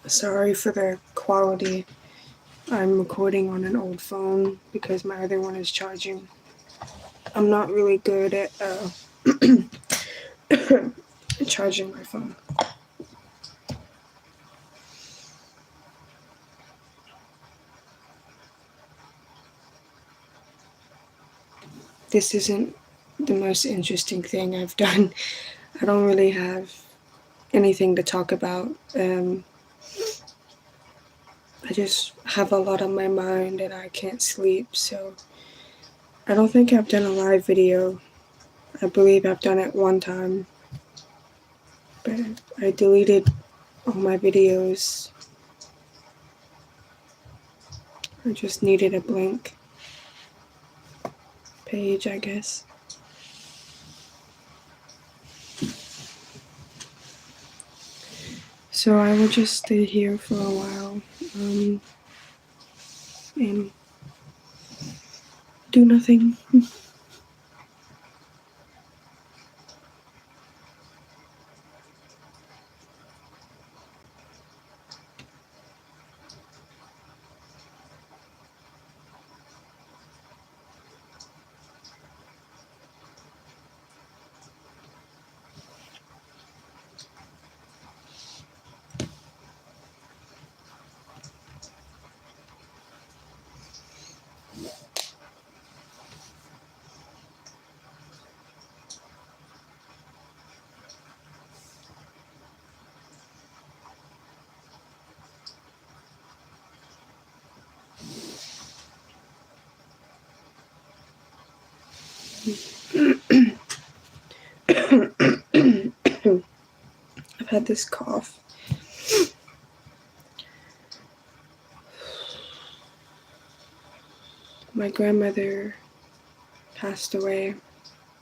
Sorry for the quality. I'm recording on an old phone because my other one is charging. I'm not really good at charging my phone. This isn't the most interesting thing I've done. I don't really have anything to talk about. I just have a lot on my mind and I can't sleep, so I don't think I've done a live video. I believe I've done it one time, but I deleted all my videos. I just needed a blank page, I guess. So I will just stay here for a while and do nothing. I've had this cough. My grandmother passed away.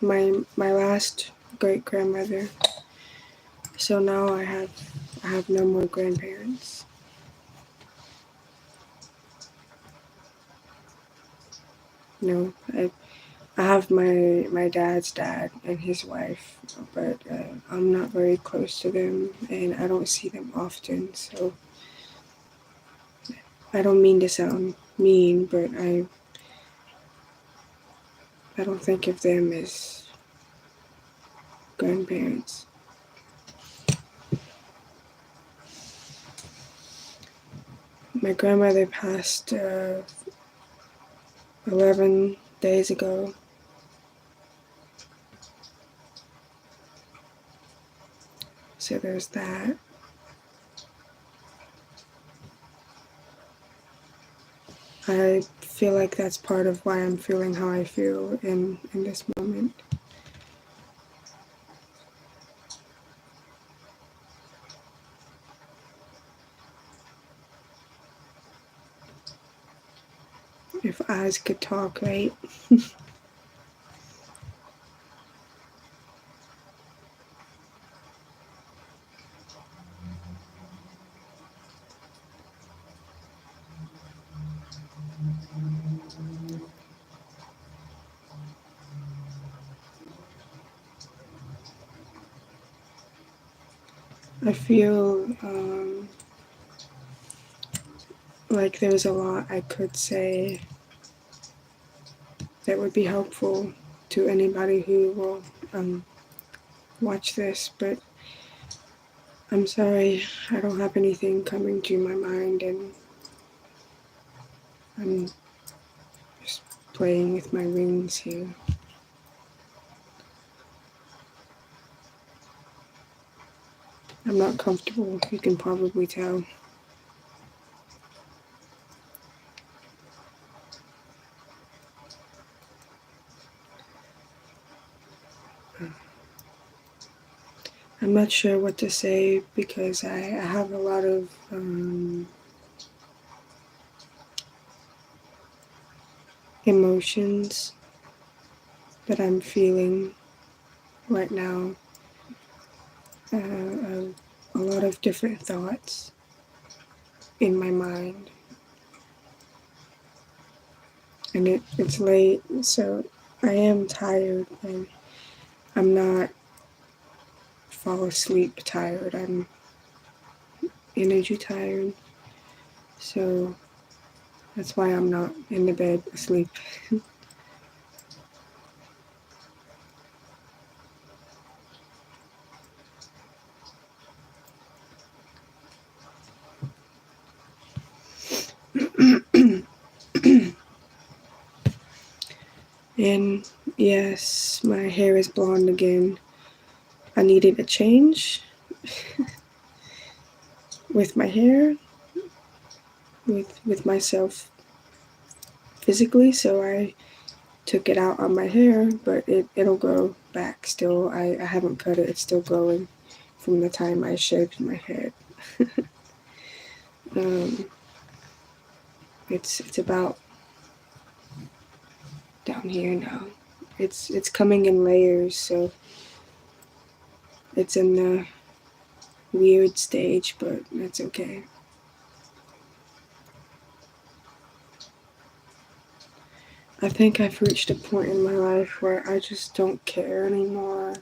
My last great grandmother. So now I have no more grandparents. No, I have my dad's dad and his wife, but I'm not very close to them, and I don't see them often. So I don't mean to sound mean, but I don't think of them as grandparents. My grandmother passed 11 days ago. So there's that. I feel like that's part of why I'm feeling how I feel in this moment. If eyes could talk, right? I feel like there's a lot I could say that would be helpful to anybody who will watch this, but I'm sorry, I don't have anything coming to my mind, and I'm just playing with my rings here. I'm not comfortable, you can probably tell. I'm not sure what to say because I have a lot of emotions that I'm feeling right now. A lot of different thoughts in my mind. And it's late, so I am tired, and I'm not fall asleep tired. energy tired. So that's why I'm not in the bed asleep. And yes, my hair is blonde again. I needed a change with my hair, with myself physically, so I took it out on my hair, but it'll grow back still. I haven't cut it, it's still growing from the time I shaved my head. um, it's about down here now. It's coming in layers, so it's in the weird stage, but that's okay. I think I've reached a point in my life where I just don't care anymore.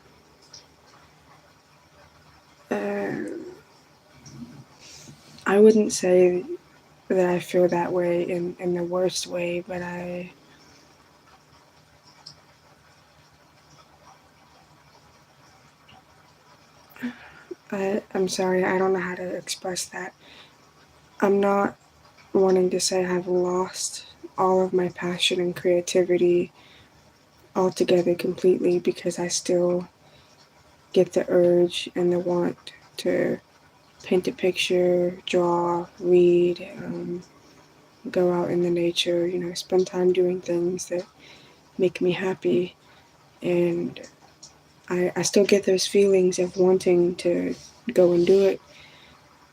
I wouldn't say that I feel that way in the worst way, but I'm sorry, I don't know how to express that. I'm not wanting to say I've lost all of my passion and creativity altogether completely, because I still get the urge and the want to paint a picture, draw, read, go out in the nature, spend time doing things that make me happy. And I still get those feelings of wanting to go and do it,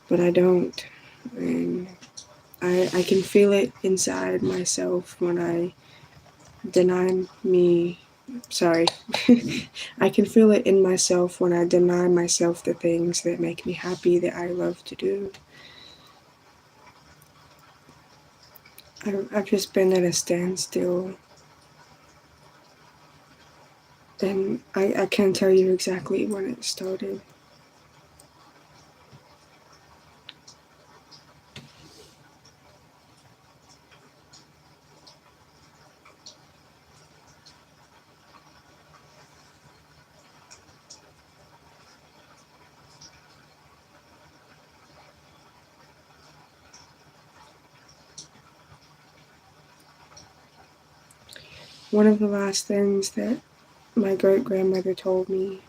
but I don't. And I can feel it inside myself when I deny me. Sorry. I can feel it in myself when I deny myself the things that make me happy, that I love to do. I've just been at a standstill. And I can't tell you exactly when it started. One of the last things that my great grandmother told me,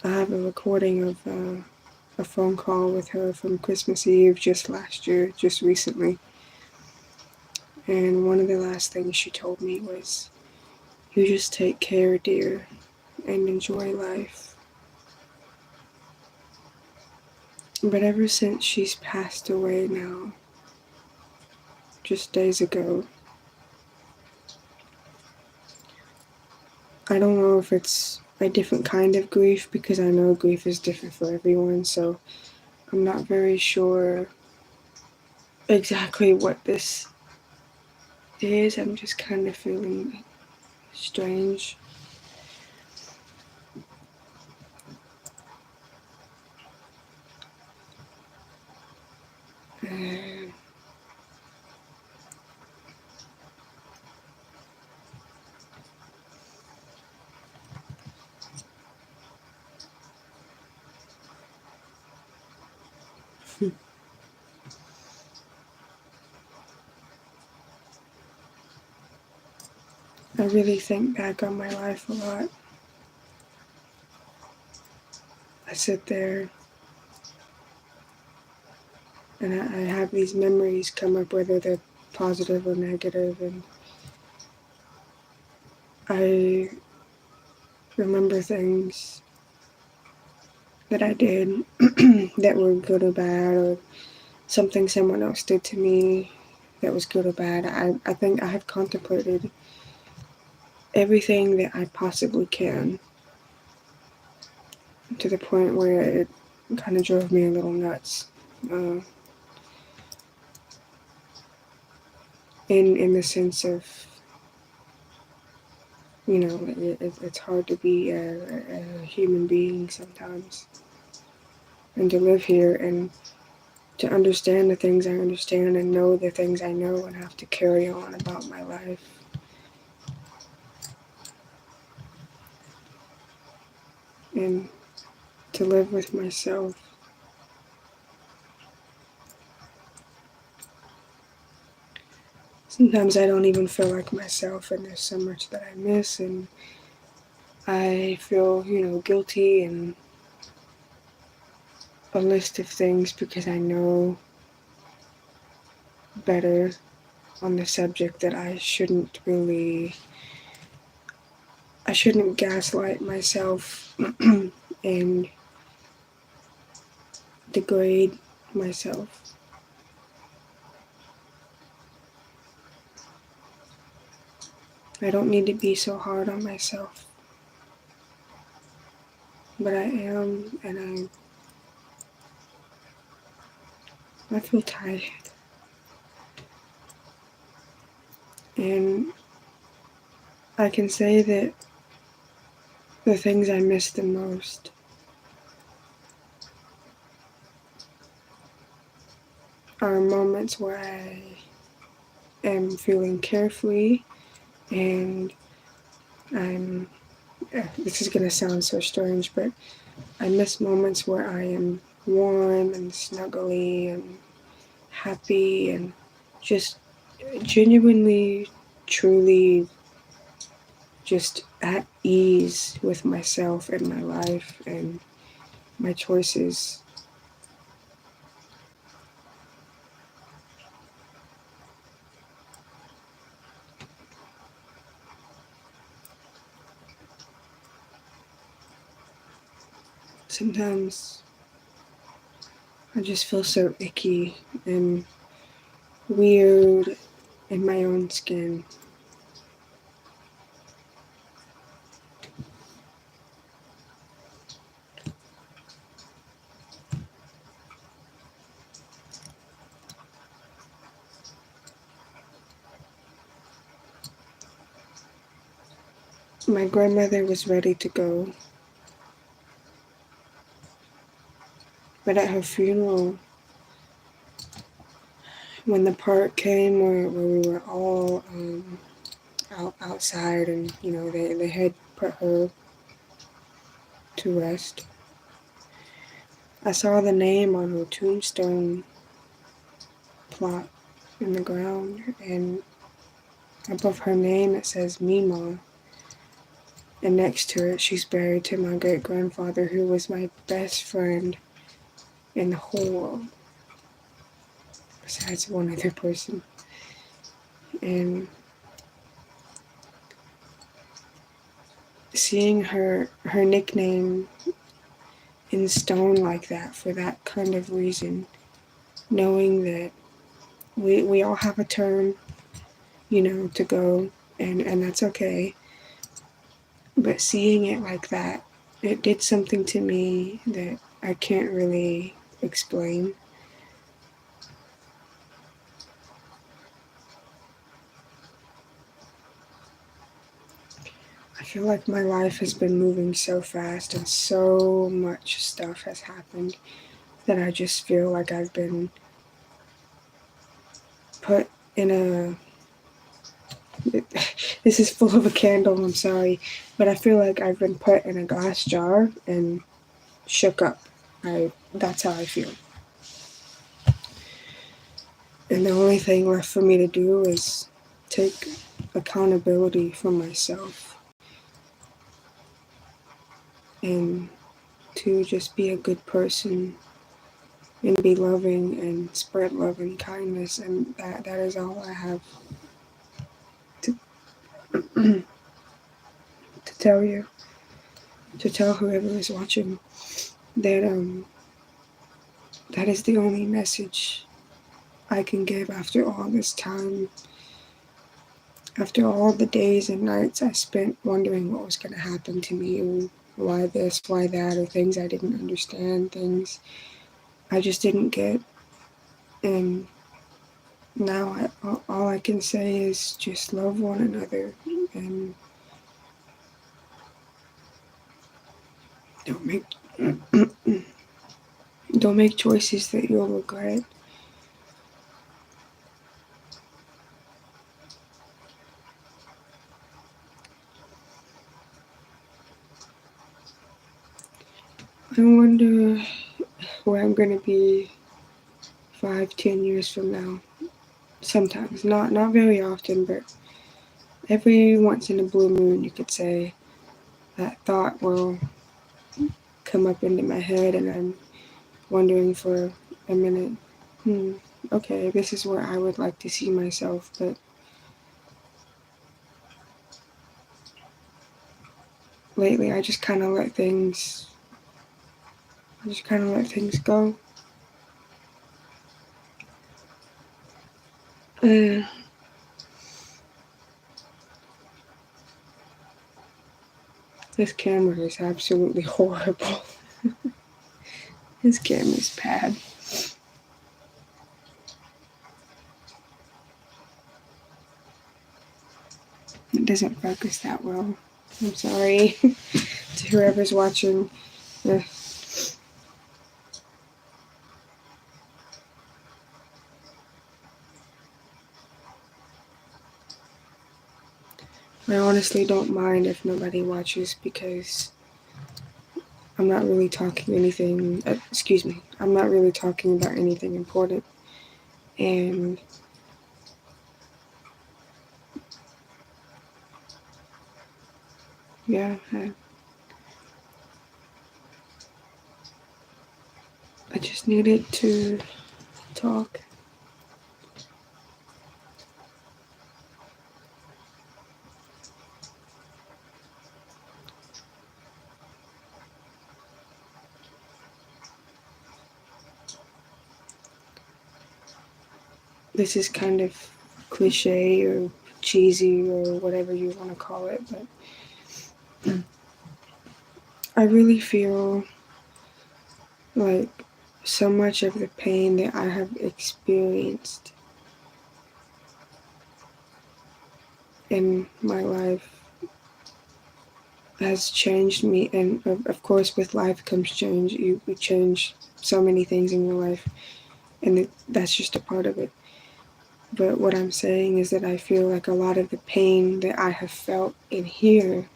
I have a recording of a phone call with her from Christmas Eve just last year, just recently. And one of the last things she told me was, "You just take care, dear, and enjoy life." But ever since she's passed away now, just days ago, I don't know if it's a different kind of grief, because I know grief is different for everyone, so I'm not very sure exactly what this is. I'm just kind of feeling strange. Uh, I really think back on my life a lot. I sit there and I have these memories come up, whether they're positive or negative, and I remember things that I did that were good or bad, or something someone else did to me that was good or bad. I think I have contemplated everything that I possibly can, to the point where it kind of drove me a little nuts. Uh, in the sense of, it's hard to be a human being sometimes. and to live here and to understand the things I understand and know the things I know and have to carry on about my life. And to live with myself. Sometimes I don't even feel like myself, and there's so much that I miss, and I feel, guilty and a list of things because I know better on the subject that I shouldn't gaslight myself and degrade myself. I don't need to be so hard on myself, but I am, and I feel tired. And I can say that the things I miss the most are moments where I am feeling carefree and this is going to sound so strange, but I miss moments where I am warm and snuggly and happy and just genuinely, truly just at ease with myself and my life and my choices. Sometimes I just feel so icky and weird in my own skin. My grandmother was ready to go, but at her funeral, when the part came where we were all outside and, they had put her to rest, I saw the name on her tombstone plot in the ground, and above her name it says Mima, and next to it she's buried to my great-grandfather, who was my best friend in the whole world, besides one other person. And seeing her nickname in stone like that for that kind of reason, knowing that we all have a turn, to go, and that's okay. But seeing it like that, it did something to me that I can't really explain. I feel like my life has been moving so fast and so much stuff has happened that I just feel like I've been put in a this is full of a candle, I'm sorry, but I feel like I've been put in a glass jar and shook up. That's how I feel. And the only thing left for me to do is take accountability for myself and to just be a good person and be loving and spread love and kindness, and that is all I have to to tell you, to tell whoever is watching, that that is the only message I can give after all this time, after all the days and nights I spent wondering what was going to happen to me, and why this, why that, or things I didn't understand, things I just didn't get. And now all I can say is just love one another and don't make Don't make choices that you'll regret. I wonder where I'm gonna be 5, 10 years from now. Sometimes, not very often, but every once in a blue moon, you could say, that thought will come up into my head, and I'm wondering for a minute, okay, this is where I would like to see myself, but lately I just kind of let things go. Uh, this camera is absolutely horrible. This camera's bad. It doesn't focus that well. I'm sorry to whoever's watching. Uh, I honestly don't mind if nobody watches because I'm not really talking anything. I'm not really talking about anything important, and yeah, I just needed to talk. This is kind of cliche or cheesy or whatever you want to call it, but I really feel like so much of the pain that I have experienced in my life has changed me, and of course with life comes change. You change so many things in your life, and that's just a part of it. But what I'm saying is that I feel like a lot of the pain that I have felt in here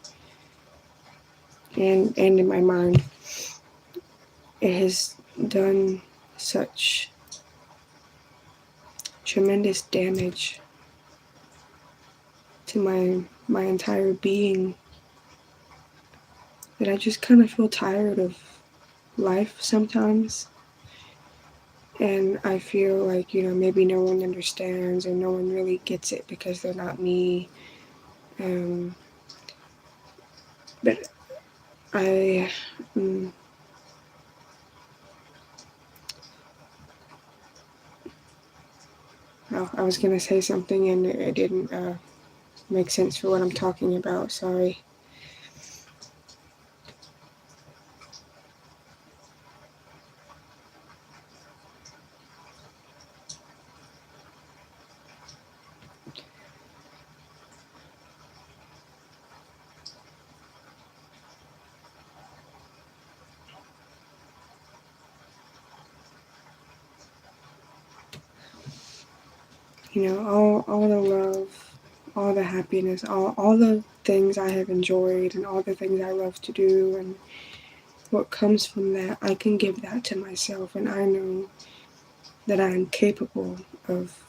and in my mind, it has done such tremendous damage to my entire being that I just kind of feel tired of life sometimes. And I feel like, maybe no one understands and no one really gets it because they're not me. But I, mm, well, I was gonna say something and it didn't make sense for what I'm talking about. Sorry. All the love, all the happiness, all the things I have enjoyed and all the things I love to do and what comes from that, I can give that to myself, and I know that I am capable of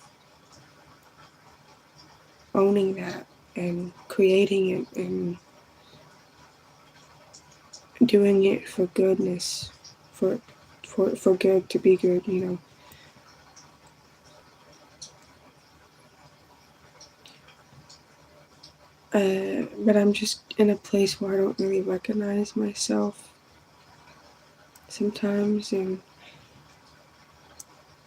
owning that and creating it and doing it for goodness, for good to be good. But I'm just in a place where I don't really recognize myself sometimes, and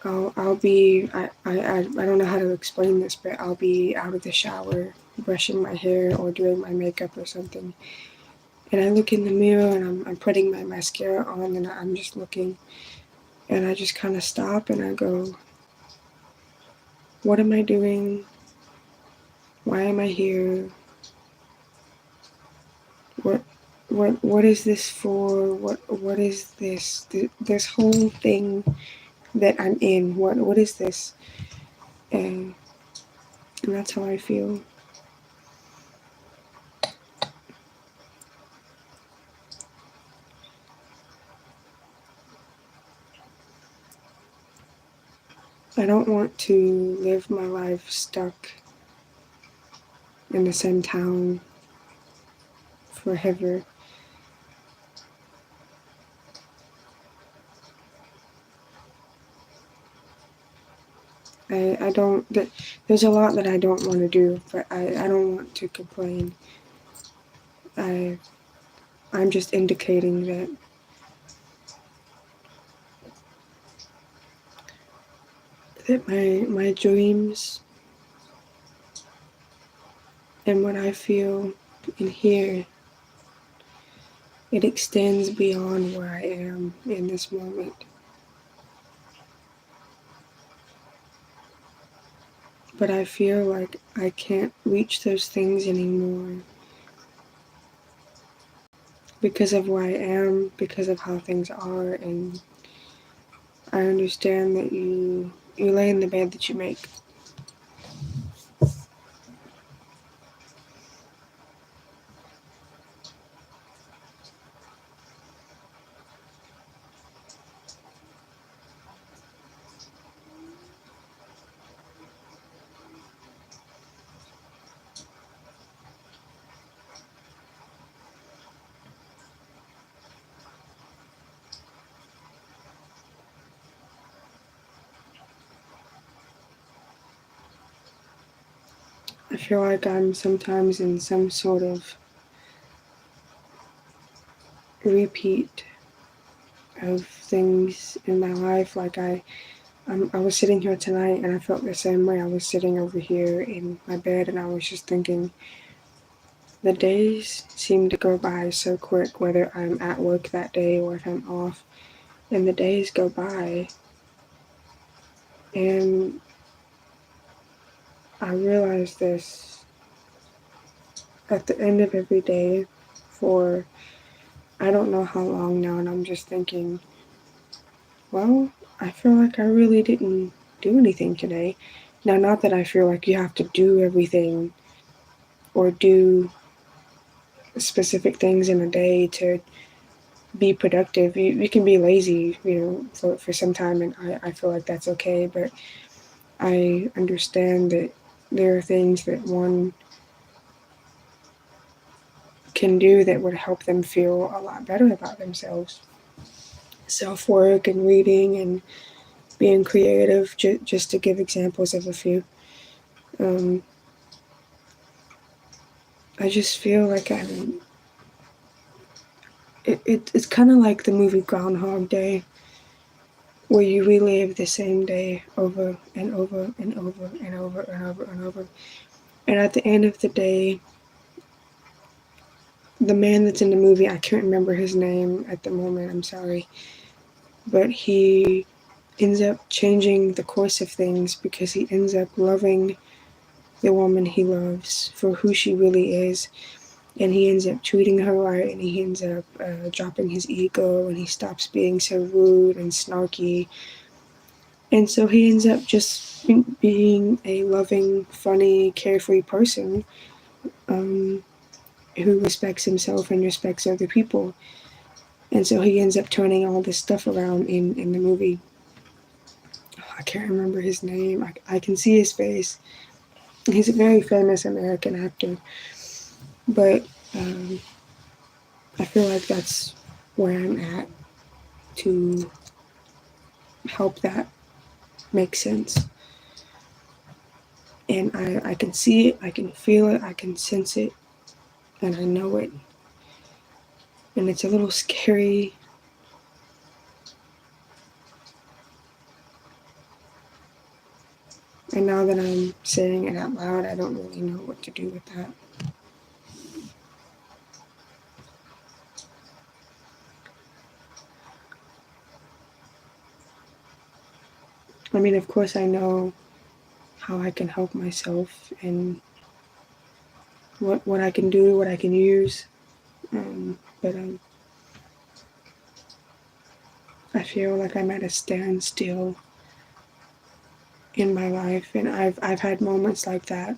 I'll be I don't know how to explain this, but I'll be out of the shower, brushing my hair or doing my makeup or something, and I look in the mirror and I'm putting my mascara on and I'm just looking, and I just kind of stop and I go, what am I doing? Why am I here? What what is this for? What is this whole thing that I'm in? What is this? And that's how I feel. I don't want to live my life stuck in the same town forever. I don't, there's a lot that I don't want to do, but I don't want to complain. I'm just indicating that my dreams and what I feel in here, it extends beyond where I am in this moment. But I feel like I can't reach those things anymore because of where I am, because of how things are, and I understand that you lay in the bed that you make. I feel like I'm sometimes in some sort of repeat of things in my life. Like I was sitting here tonight and I felt the same way. I was sitting over here in my bed and I was just thinking, the days seem to go by so quick, whether I'm at work that day or if I'm off, and the days go by. And I realize this at the end of every day for I don't know how long now, and I'm just thinking, well, I feel like I really didn't do anything today. Now, not that I feel like you have to do everything or do specific things in a day to be productive. You can be lazy, for some time, and I feel like that's okay, but I understand that there are things that one can do that would help them feel a lot better about themselves. Self work and reading and being creative, just to give examples of a few. Um, I just feel like it's kind of like the movie Groundhog Day, where you relive the same day over and over and over and over and over and over. And at the end of the day, the man that's in the movie, I can't remember his name at the moment, I'm sorry, but he ends up changing the course of things because he ends up loving the woman he loves for who she really is. And he ends up treating her right, and he ends up dropping his ego, and he stops being so rude and snarky. And so he ends up just being a loving, funny, carefree person um, who respects himself and respects other people. And so he ends up turning all this stuff around in the movie. I can't remember his name. I can see his face. He's a very famous American actor. But I feel like that's where I'm at to help that make sense. And I can see it, I can feel it, I can sense it, and I know it. And it's a little scary. And now that I'm saying it out loud, I don't really know what to do with that. I mean, of course, I know how I can help myself and what I can do, what I can use. But I feel like I'm at a standstill in my life, and I've had moments like that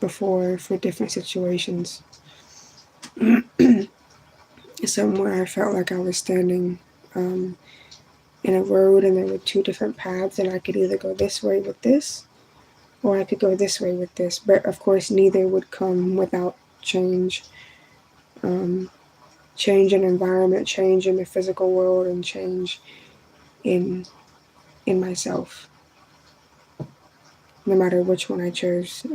before for different situations. Somewhere I felt like I was standing in a road, and there were two different paths, and I could either go this way with this, or I could go this way with this. But of course, neither would come without change. Change in environment, change in the physical world, and change in myself. No matter which one I chose,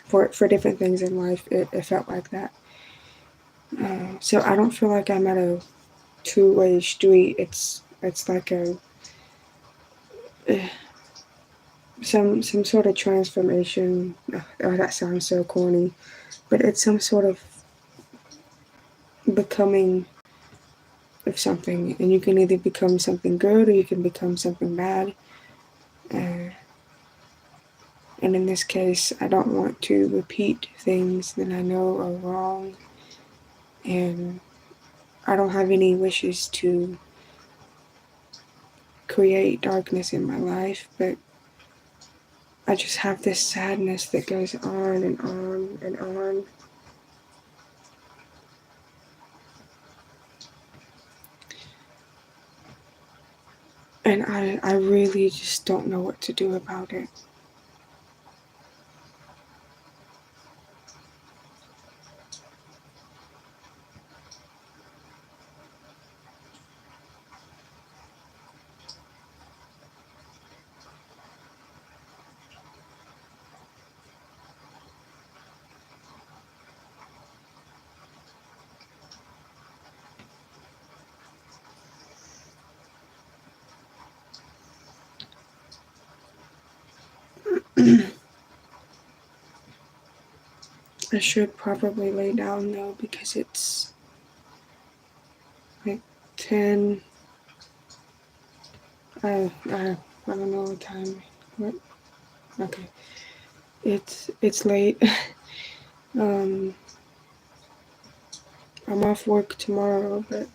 for different things in life, it felt like that. So I don't feel like I'm at a two-way street. It's like a some sort of transformation. Oh, that sounds so corny, but it's some sort of becoming of something, and you can either become something good or you can become something bad. And in this case, I don't want to repeat things that I know are wrong, and I don't have any wishes to create darkness in my life, but I just have this sadness that goes on and on and on. And I really just don't know what to do about it. I should probably lay down though, because it's like 10. I don't know what time. What? Okay. It's late. um, I'm off work tomorrow, but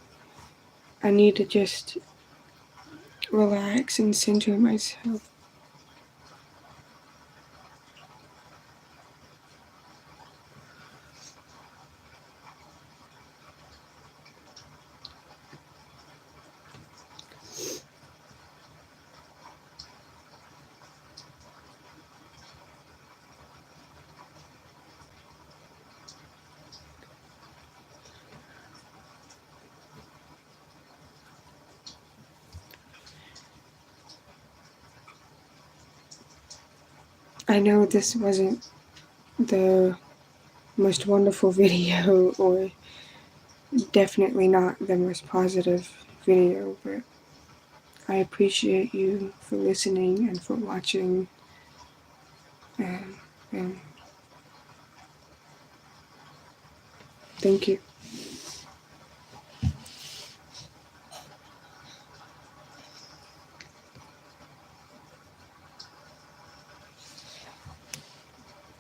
I need to just relax and center myself. I know this wasn't the most wonderful video, or definitely not the most positive video, but I appreciate you for listening and for watching, and thank you.